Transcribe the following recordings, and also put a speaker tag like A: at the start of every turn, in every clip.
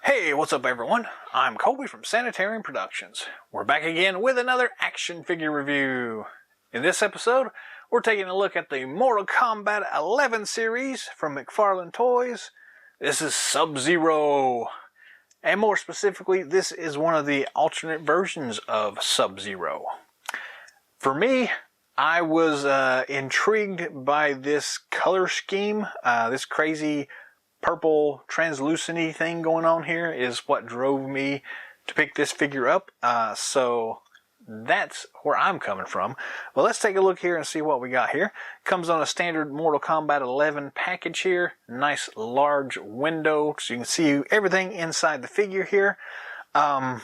A: Hey, what's up everyone? I'm Colby from Sanitarium Productions. We're back again with another action figure review. In this episode, we're taking a look at the Mortal Kombat 11 series from McFarlane Toys. This is Sub-Zero. And more specifically, this is one of the alternate versions of Sub-Zero. For me, I was intrigued by this color scheme, this crazy purple translucent-y thing going on here is what drove me to pick this figure up. So that's where I'm coming from. Well, let's take a look here and see what we got here. Comes on a standard Mortal Kombat 11 package here. Nice large window so you can see everything inside the figure here. I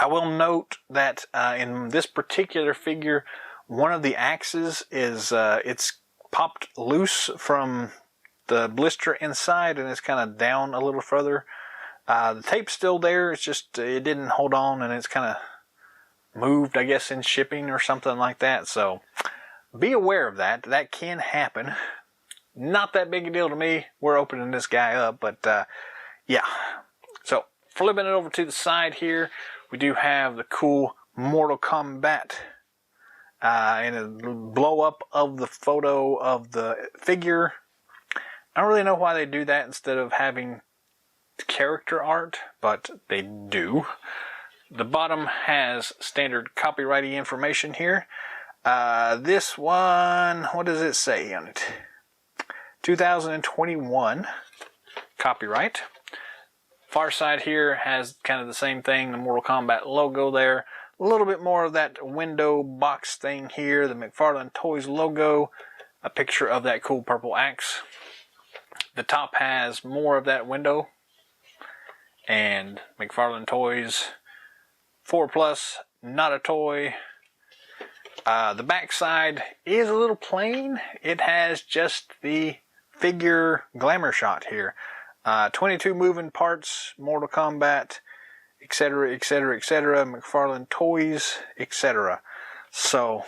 A: will note that in this particular figure, one of the axes is it's popped loose from the blister inside and it's kind of down a little further. The tape's still there, it's just it didn't hold on and it's kind of moved, I guess, in shipping or something like that. So be aware of that. That can happen. Not that big a deal to me. We're opening this guy up, but yeah. So flipping it over to the side here, we do have the cool Mortal Kombat and a blow up of the photo of the figure. I don't really know why they do that instead of having character art, but they do. The bottom has standard copyrighty information here. This one, what does it say on it? 2021 copyright. Far side here has kind of the same thing, the Mortal Kombat logo there. A little bit more of that window box thing here, the McFarlane Toys logo. A picture of that cool purple axe. The top has more of that window and McFarlane Toys 4+, not a toy. The back side is a little plain. It has just the figure glamour shot here. 22 moving parts, Mortal Kombat, etc., etc., etc., McFarlane Toys, etc. So,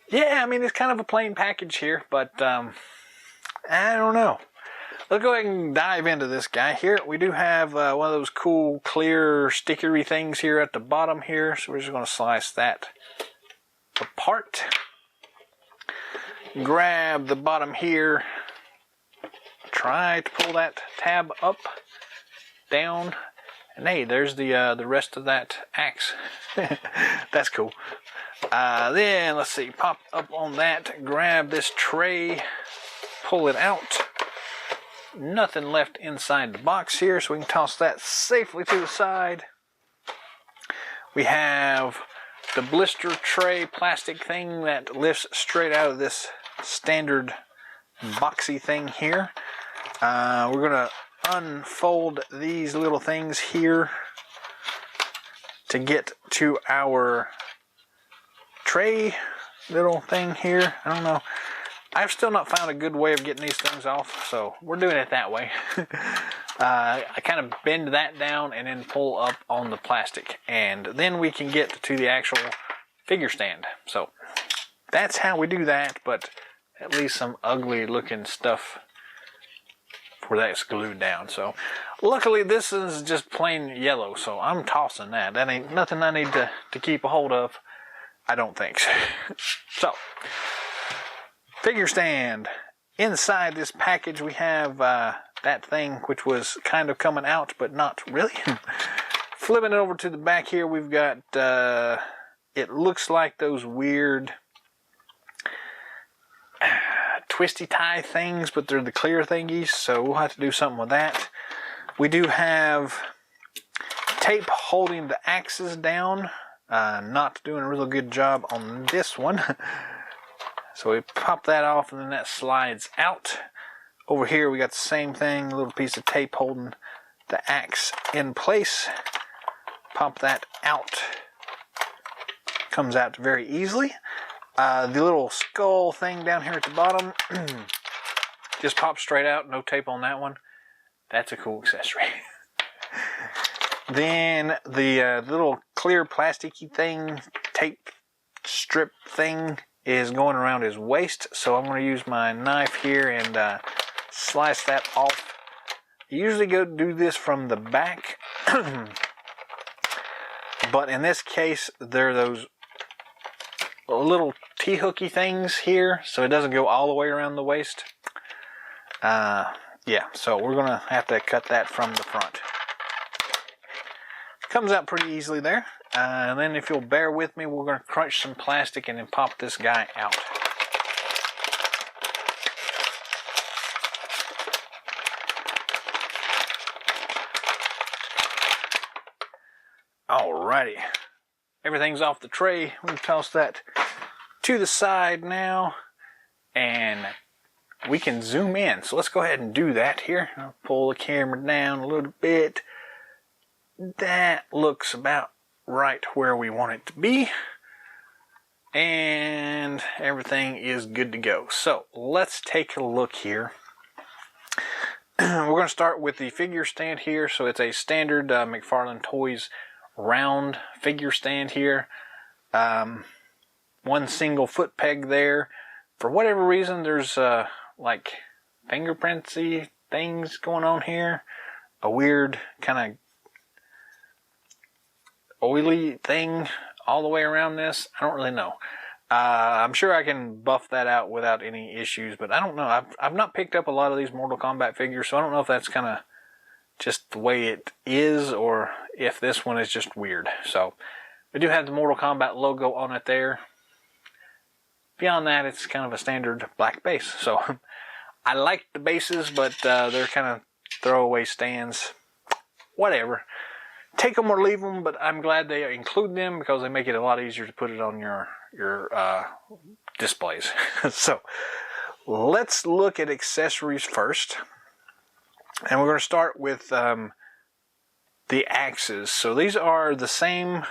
A: yeah, I mean, it's kind of a plain package here, but I don't know. Let's go ahead and dive into this guy here. We do have one of those cool, clear, stickery things here at the bottom here. So we're just going to slice that apart. Grab the bottom here. Try to pull that tab up, down. And hey, there's the rest of that axe. That's cool. Then, let's see, pop up on that. Grab this tray. Pull it out. Nothing left inside the box here, so we can toss that safely to the side. We have the blister tray plastic thing that lifts straight out of this standard boxy thing here. We're going to unfold these little things here to get to our tray little thing here. I don't know. I've still not found a good way of getting these things off, so we're doing it that way. I kind of bend that down and then pull up on the plastic, and then we can get to the actual figure stand. So that's how we do that, but at least some ugly looking stuff where that's glued down. So luckily this is just plain yellow, so I'm tossing that. That ain't nothing I need to keep a hold of. I don't think so. So figure stand. Inside this package we have that thing which was kind of coming out but not really. Flipping it over to the back here, we've got it looks like those weird twisty tie things, but they're the clear thingies, so we'll have to do something with that. We do have tape holding the axes down. Not doing a real good job on this one. So we pop that off and then that slides out. Over here we got the same thing, a little piece of tape holding the axe in place. Pop that out. Comes out very easily. The little skull thing down here at the bottom just pops straight out, no tape on that one. That's a cool accessory. Then the little clear plasticky thing, tape strip thing, is going around his waist, so I'm going to use my knife here and slice that off You usually go do this from the back, but in this case, there are those little T-hooky things here, so it doesn't go all the way around the waist. Yeah, so we're going to have to cut that from the front. Comes out pretty easily there. And then if you'll bear with me, we're going to crunch some plastic and then pop this guy out. Alrighty. Everything's off the tray. We're going to toss that to the side now. And we can zoom in. So let's go ahead and do that here. I'll pull the camera down a little bit. That looks about right where we want it to be. And everything is good to go. So let's take a look here. We're going to start with the figure stand here. So it's a standard McFarlane Toys round figure stand here. One single foot peg there. For whatever reason, there's like fingerprintsy things going on here. A weird kind of oily thing all the way around this. I don't really know. I'm sure I can buff that out without any issues, but I don't know. I've not picked up a lot of these Mortal Kombat figures, so I don't know if that's kind of just the way it is or if this one is just weird. So we do have the Mortal Kombat logo on it there. Beyond that, it's kind of a standard black base. So I like the bases, but they're kind of throwaway stands. Whatever. Take them or leave them, but I'm glad they include them because they make it a lot easier to put it on your displays. So let's look at accessories first. And we're going to start with the axes. So these are the same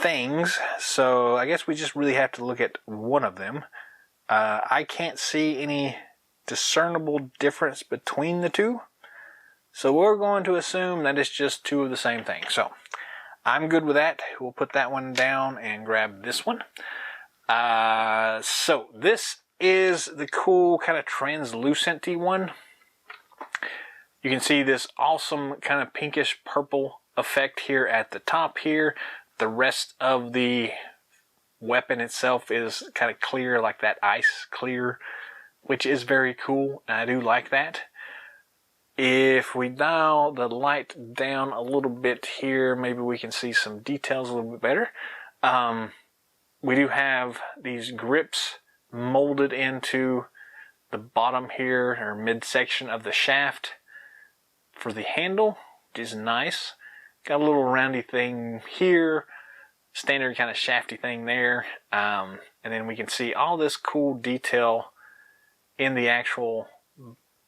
A: things, so I guess we just really have to look at one of them. I can't see any discernible difference between the two, so we're going to assume that it's just two of the same thing. So I'm good with that. We'll put that one down and grab this one. So this is the cool kind of translucent-y one. You can see this awesome kind of pinkish purple effect here at the top here. The rest of the weapon itself is kind of clear, like that ice clear, which is very cool, and I do like that. If we dial the light down a little bit here, maybe we can see some details a little bit better. We do have these grips molded into the bottom here, or midsection of the shaft for the handle, which is nice. Got a little roundy thing here, standard kind of shafty thing there, and then we can see all this cool detail in the actual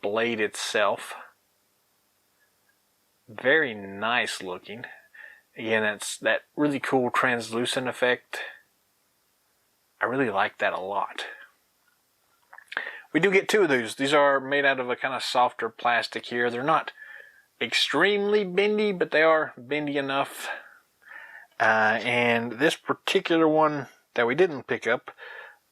A: blade itself. Very nice looking. Again, it's that really cool translucent effect. I really like that a lot. We do get two of these. These are made out of a kind of softer plastic here. They're not extremely bendy, but they are bendy enough. And this particular one that we didn't pick up,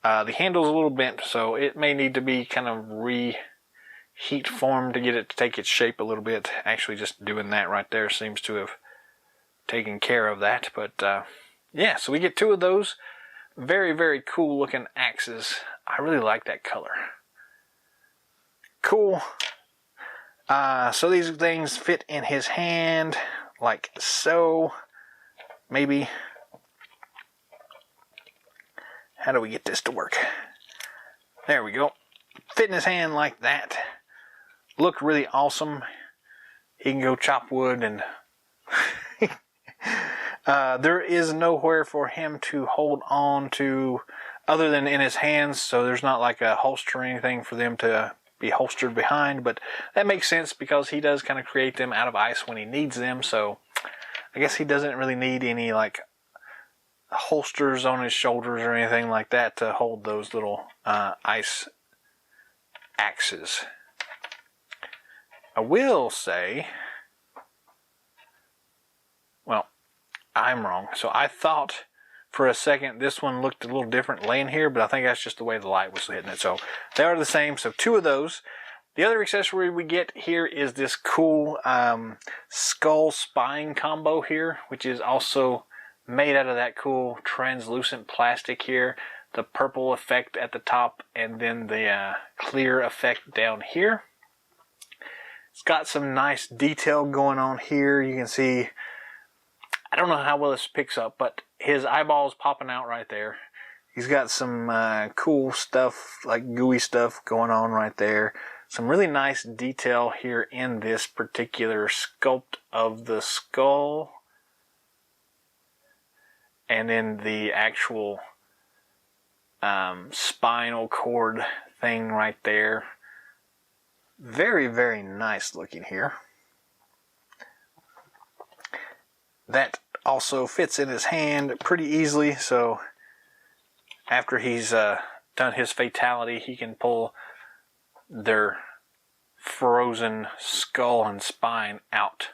A: the handle's a little bent, so it may need to be kind of reheat formed to get it to take its shape a little bit. Actually, just doing that right there seems to have taken care of that. But yeah, so we get two of those. Very, very cool looking axes. I really like that color. Cool. So these things fit in his hand like so. Maybe. How do we get this to work? There we go. Fit in his hand like that. Look really awesome. He can go chop wood, and there is nowhere for him to hold on to other than in his hands, so there's not like a holster or anything for them to be holstered behind, but that makes sense because he does kind of create them out of ice when he needs them, so I guess he doesn't really need any like holsters on his shoulders or anything like that to hold those little ice axes. I will say, well, I'm wrong. So I thought for a second this one looked a little different laying here, but I think that's just the way the light was hitting it. So they are the same. So two of those. The other accessory we get here is this cool skull spine combo here, which is also made out of that cool translucent plastic here. The purple effect at the top and then the clear effect down here. It's got some nice detail going on here. You can see, I don't know how well this picks up, but his eyeball's popping out right there. He's got some cool stuff, like gooey stuff going on right there. Some really nice detail here in this particular sculpt of the skull. And then the actual spinal cord thing right there. Very, very nice looking here. That also fits in his hand pretty easily, so after he's done his fatality, he can pull their frozen skull and spine out.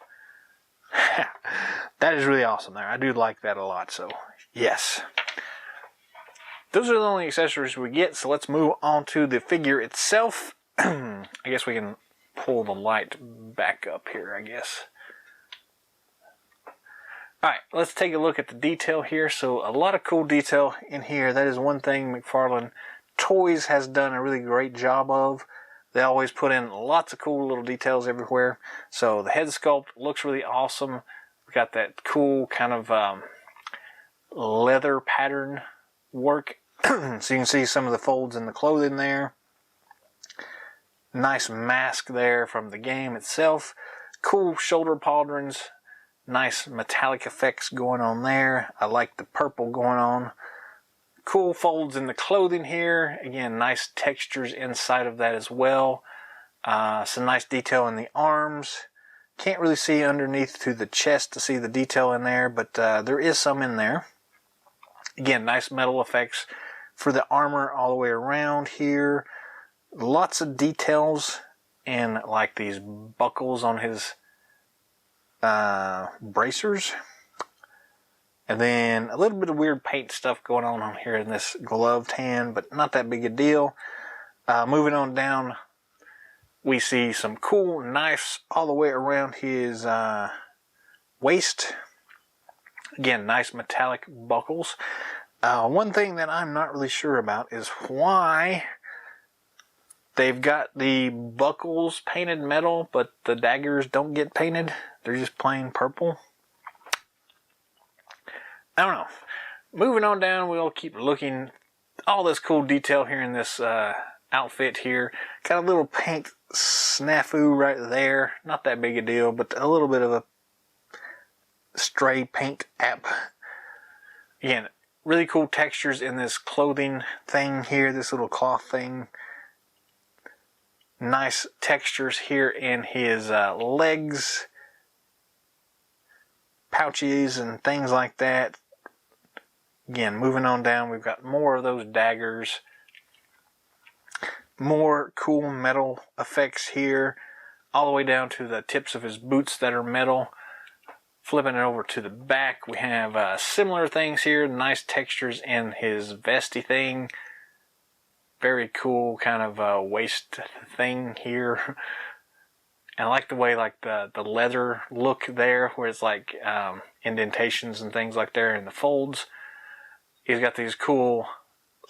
A: That is really awesome there. I do like that a lot, so yes. Those are the only accessories we get, so let's move on to the figure itself. I guess we can pull the light back up here, I guess. Alright, let's take a look at the detail here. So a lot of cool detail in here. That is one thing McFarlane Toys has done a really great job of. They always put in lots of cool little details everywhere. So the head sculpt looks really awesome. We got that cool kind of leather pattern work. So you can see some of the folds in the clothing there. Nice mask there from the game itself. Cool shoulder pauldrons. Nice metallic effects going on there. I like the purple going on. Cool folds in the clothing here. Again, nice textures inside of that as well. Some nice detail in the arms. Can't really see underneath to the chest to see the detail in there, but there is some in there. Again, nice metal effects for the armor all the way around here. Lots of details in like these buckles on his bracers. And then a little bit of weird paint stuff going on here in this gloved hand, but not that big a deal. Moving on down, we see some cool knives all the way around his waist. Again, nice metallic buckles. One thing that I'm not really sure about is why they've got the buckles painted metal, but the daggers don't get painted. They're just plain purple. I don't know. Moving on down, we'll keep looking. All this cool detail here in this outfit here. Got a little paint snafu right there. Not that big a deal, but a little bit of a stray paint app. Again, really cool textures in this clothing thing here, this little cloth thing. Nice textures here in his legs, pouches and things like that. Again, moving on down, we've got more of those daggers. More cool metal effects here, all the way down to the tips of his boots that are metal. Flipping it over to the back, we have similar things here. Nice textures in his vesty thing. Very cool kind of waist thing here. And I like the way like the leather look there, where it's like indentations and things like there in the folds. He's got these cool,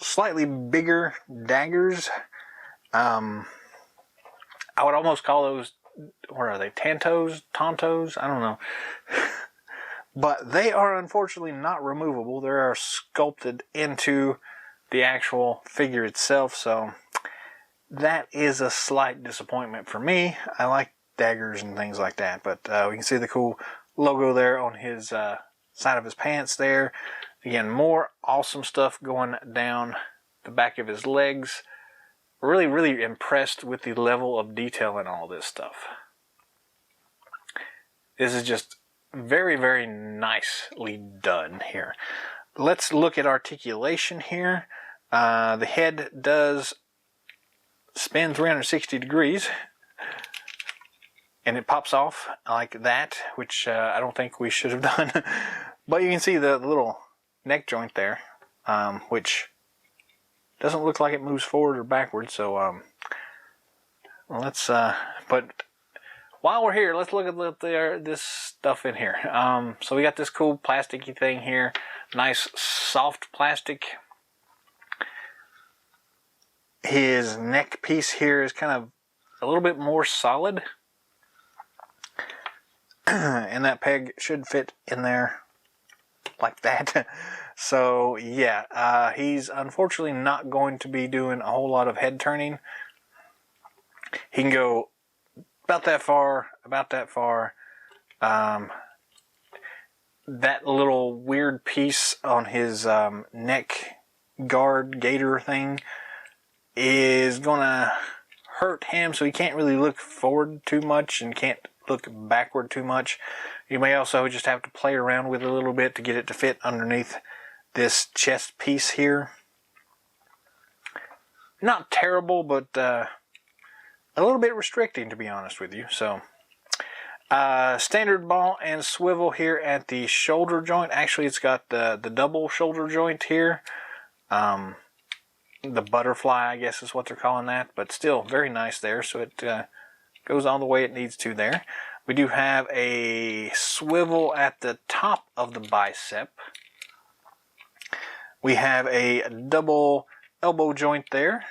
A: slightly bigger daggers. I would almost call those, what are they, Tontos? I don't know. But they are unfortunately not removable. They are sculpted into the actual figure itself, so that is a slight disappointment for me. I like daggers and things like that, but we can see the cool logo there on his side of his pants there. Again, more awesome stuff going down the back of his legs. Really, really impressed with the level of detail in all this stuff. This is just very, very nicely done here. Let's look at articulation here. The head does spin 360 degrees. And it pops off like that, which I don't think we should have done. But you can see the little neck joint there, which doesn't look like it moves forward or backwards. So let's but while we're here, let's look at this stuff in here. So we got this cool plasticky thing here, nice soft plastic. His neck piece here is kind of a little bit more solid, and that peg should fit in there like that. So yeah, he's unfortunately not going to be doing a whole lot of head turning. He can go about that far, about that far. That little weird piece on his neck guard gaiter thing is gonna hurt him, so he can't really look forward too much and can't look backward too much. You may also just have to play around with it a little bit to get it to fit underneath this chest piece here. Not terrible, but a little bit restricting, to be honest with you. So standard ball and swivel here at the shoulder joint. Actually, it's got the double shoulder joint here. The butterfly, I guess is what they're calling that, but still very nice there. So it goes all the way it needs to there. We do have a swivel at the top of the bicep. We have a double elbow joint there.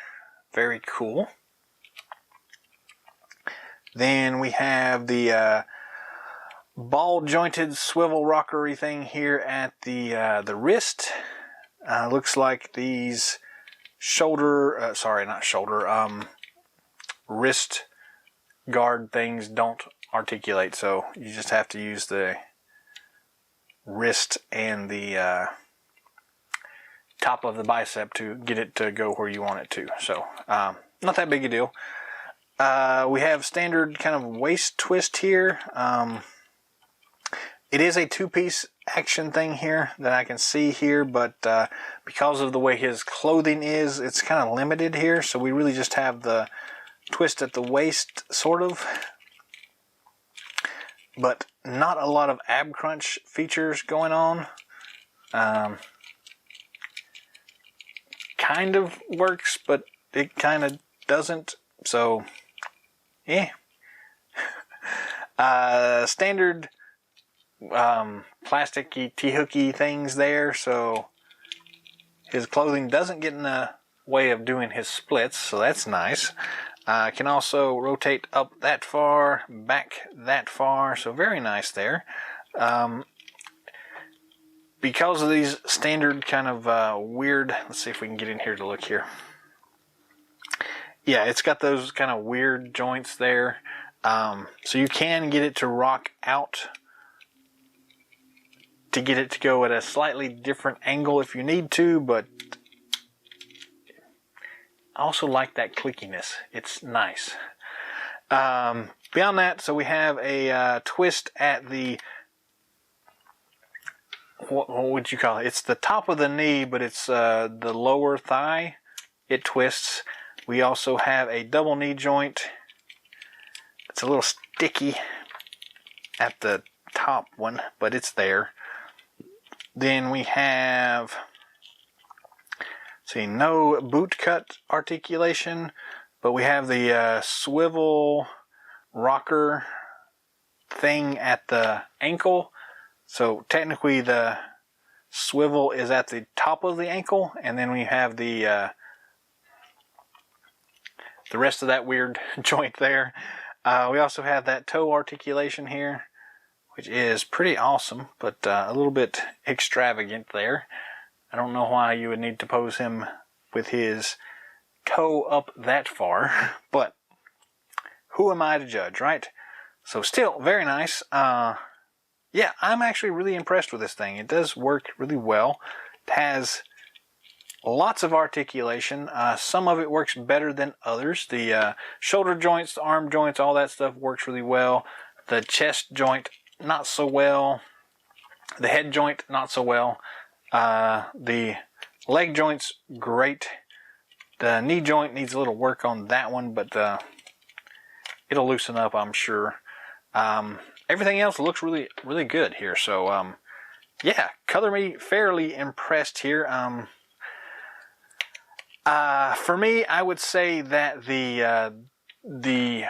A: Very cool. Then we have the ball jointed swivel rockery thing here at the wrist. Looks like these wrist guard things don't articulate, so you just have to use the wrist and the top of the bicep to get it to go where you want it to. So not that big a deal. We have standard kind of waist twist here. It is a two-piece action thing here that I can see here, but because of the way his clothing is, it's kind of limited here. So we really just have the twist at the waist, sort of. But not a lot of ab crunch features going on. Kind of works, but it kind of doesn't. So, yeah. Standard plasticky T-hooky things there, so his clothing doesn't get in the way of doing his splits, so that's nice. Can also rotate up that far, back that far, so very nice there. Because of these standard kind of weird, let's see if we can get in here to look here. Yeah, it's got those kind of weird joints there. So you can get it to rock out to get it to go at a slightly different angle if you need to, but I also like that clickiness. It's nice. Beyond that, so we have a twist at the, what would you call it? It's the top of the knee, but it's the lower thigh. It twists. We also have a double knee joint. It's a little sticky at the top one, but it's there. Then we have, see, no boot cut articulation, but we have the swivel rocker thing at the ankle. So technically the swivel is at the top of the ankle, and then we have the rest of that weird joint there. We also have that toe articulation here, which is pretty awesome, but a little bit extravagant there. I don't know why you would need to pose him with his toe up that far, but who am I to judge, right? So still very nice. Yeah, I'm actually really impressed with this thing. It does work really well. It has lots of articulation. Some of it works better than others. The shoulder joints, the arm joints, all that stuff works really well. The chest joint, not so well. The head joint, not so well. The leg joint's great. The knee joint needs a little work on that one, but it'll loosen up, I'm sure. Everything else looks really, really good here. So, yeah, color me fairly impressed here. For me, I would say that the the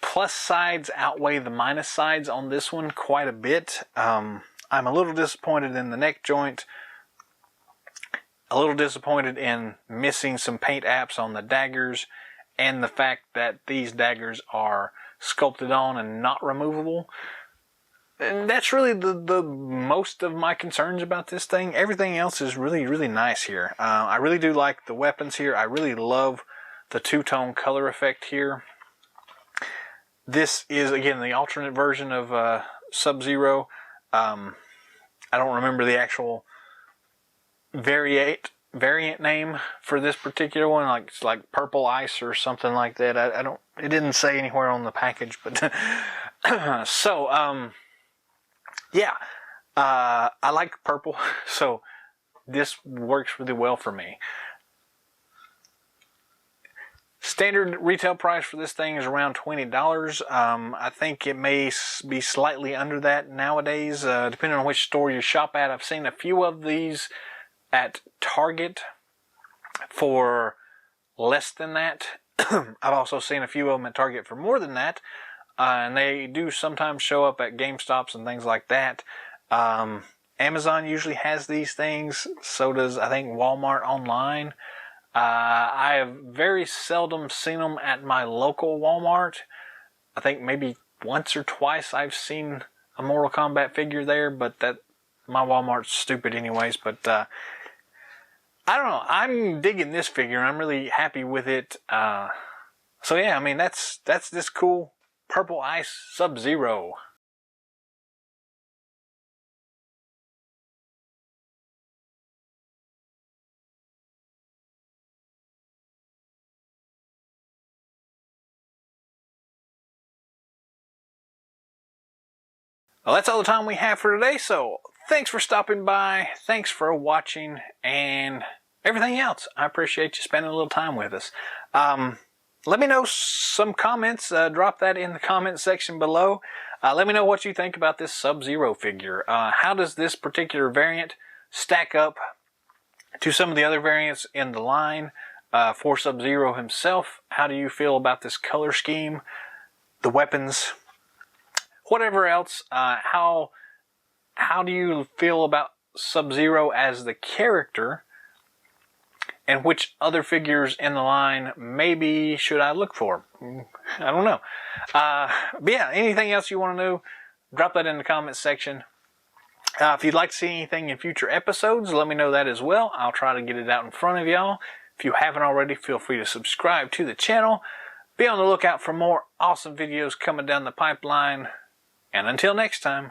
A: plus sides outweigh the minus sides on this one quite a bit. I'm a little disappointed in the neck joint, a little disappointed in missing some paint apps on the daggers, and the fact that these daggers are sculpted on and not removable. And that's really the most of my concerns about this thing. Everything else is really, really nice here. I really do like the weapons here. I really love the two-tone color effect here. This is, again, the alternate version of Sub-Zero. I don't remember the actual variant name for this particular one. Like, it's like Purple Ice or something like that. I don't. It didn't say anywhere on the package, but so yeah, I like purple, so this works really well for me. Standard retail price for this thing is around $20. I think it may be slightly under that nowadays, depending on which store you shop at. I've seen a few of these at Target for less than that. I've also seen a few of them at Target for more than that. And they do sometimes show up at GameStops and things like that. Amazon usually has these things. So does, I think, Walmart online. I have very seldom seen them at my local Walmart. I think maybe once or twice I've seen a Mortal Kombat figure there, but that my Walmart's stupid anyways. But I don't know. I'm digging this figure, and I'm really happy with it. So yeah, I mean that's this cool Purple Ice Sub-Zero. Well, that's all the time we have for today, so thanks for stopping by, thanks for watching, and everything else. I appreciate you spending a little time with us. Let me know some comments. Drop that in the comment section below. Let me know what you think about this Sub-Zero figure. How does this particular variant stack up to some of the other variants in the line for Sub-Zero himself? How do you feel about this color scheme, the weapons, whatever else? How do you feel about Sub-Zero as the character? And which other figures in the line maybe should I look for? I don't know. But yeah, anything else you want to know, drop that in the comments section. If you'd like to see anything in future episodes, let me know that as well. I'll try to get it out in front of y'all. If you haven't already, feel free to subscribe to the channel. Be on the lookout for more awesome videos coming down the pipeline. And until next time.